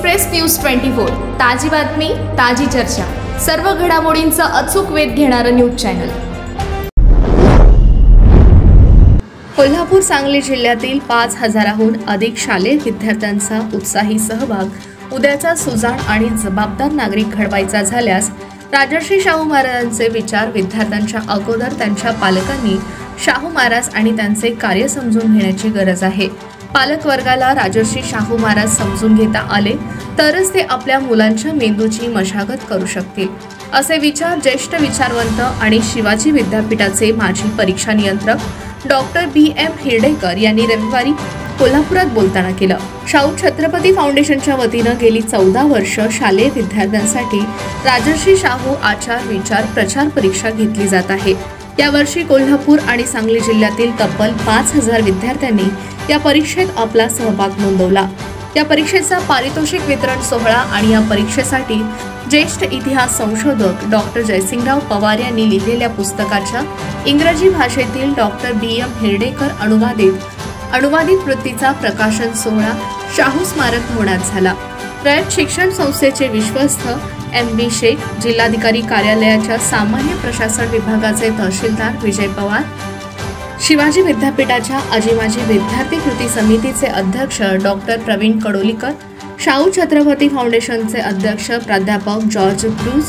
Express news 24 ताजी बातमी ताजी चर्चा सर्व घडामोडींचा अचूक वेध घेणारं न्यूज चॅनल। कोल्हापूर सांगली जिल्ह्यातील 5000हून अधिक शालेय विद्यार्थ्यांचा उत्साही सहभाग उद्याचा सुजाण आणि जबाबदार नागरिक घडवायचा झाल्यास राजर्षी शाहू महाराजांचे विचार विद्यार्थ्यांच्या अगोदर त्यांच्या पालकांनी शाहू महाराज आणि त्यांचे कार्य समजून घेण्याची गरज आहे। पालक वर्गाला राजर्षी शाहू महाराज समजून घेता आले तरच ते आपल्या मुलांच्या मेंदूची मशागत करू शकतील, असे विचार ज्येष्ठ विचारवंत आणि शिवाजी विद्यापीठाचे माजी परीक्षा नियंत्रक डॉक्टर BM हिरडेकर यांनी रविवारी कोल्हापुरात बोलताना केलं। शाहू छत्रपती फाउंडेशनच्या वतीनं गेली 14 वर्ष शालेय विद्यार्थ्यांसाठी राजर्षी शाहू आचार विचार प्रचार परीक्षा घेतली जात आहे। यावर्षी कोल्हापूर आणि सांगली जिल्ह्यातील तब्बल 5000 विद्यार्थ्यांनी या परीक्षेत आपला सहभाग नोंदवला। या परीक्षेचा पारितोषिक वितरण सोहळा आणि या परीक्षेसाठी ज्येष्ठ इतिहास संशोधक डॉक्टर जयसिंगराव पवार यांनी लिहिलेल्या पुस्तकाच्या इंग्रजी भाषेतील डॉक्टर BM हिरडेकर अनुवादित वृत्तीचा प्रकाशन सोहळा शाहू स्मारक भवनात झाला। रयत शिक्षण संस्थेचे विश्वस्त MB शेख, जिल्हाधिकारी कार्यालयाच्या सामान्य प्रशासन विभागाचे तहसीलदार विजय पवार, शिवाजी विद्यापीठाच्या आजी-माजी विद्यार्थी कृती समितीचे अध्यक्ष डॉक्टर प्रवीण कडोलीकर, शाहू छत्रपती फाउंडेशनचे अध्यक्ष प्राध्यापक जॉर्ज क्रूज,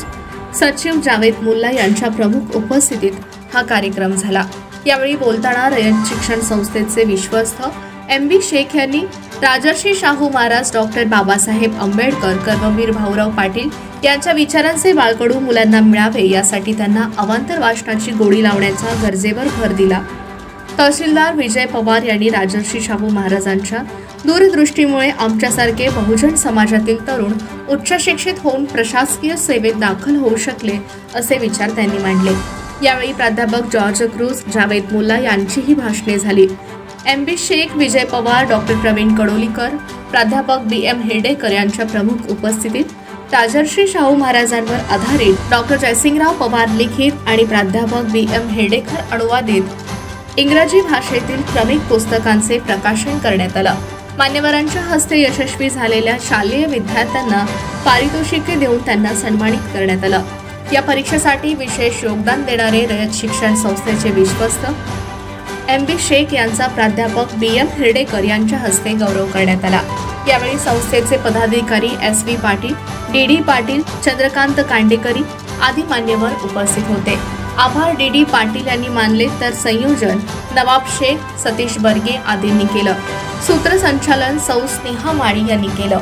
सचिव जावेद मुल्ला यांच्या प्रमुख उपस्थितीत हा कार्यक्रम झाला। यावेळी बोलताना रयत शिक्षण संस्थेचे विश्वस्त MB शेख यांनी राजर्षी शाहू महाराज, डॉक्टर बाबासाहेब आंबेडकर, कर्मवीर भाऊराव पाटील यांच्या विचारांचे बाळकडू मुलांना मिळावे यासाठी त्यांना अवांतर वाचनाची गोडी लावण्याच्या गरजेवर भर दिला। तहसीलदार विजय पवार यांनी राजर्षी शाहू महाराजांच्या दूरदृष्टीमुळे आमच्यासारखे बहुजन समाजातील तरुण उच्च शिक्षित होऊन प्रशासकीय सेवेत दाखल होऊ शकले असे विचार त्यांनी मांडले। यावेळी प्राध्यापक जॉर्ज क्रूज, जावेद मुल्ला यांचीही भाषणे झाली। MB शेख, विजय पवार, डॉक्टर प्रवीण कडोलीकर, प्राध्यापक BM हिरडेकर यांच्या प्रमुख उपस्थितीत राजर्षी शाहू महाराजांवर आधारित डॉक्टर जयसिंगराव पवार लिखित आणि प्राध्यापक BM हिरडेकर अनुवादित इंग्रजी भाषेतील क्रमिक पुस्तकांचे प्रकाशन करण्यात आलं। मान्यवरांच्या हस्ते यशस्वी झालेल्या शालेय विद्यार्थ्यांना पारितोषिके देऊन त्यांना सन्मानित करण्यात आलं। या परीक्षेसाठी विशेष योगदान देणारे रयत शिक्षण संस्थेचे विश्वस्त MB शेख यांचा प्राध्यापक BM हिरडेकर यांच्या हस्ते गौरव करण्यात आला। यावेळी संस्थेचे पदाधिकारी SV पाटील, DD पाटील, चंद्रकांत कांडेकरी आदी मान्यवर उपस्थित होते। आभार DD पाटील यांनी मानले तर संयोजन नवाब शेख, सतीश बर्गे आदींनी केलं। सूत्रसंचालन सौ स्नेहा माळी यांनी केलं।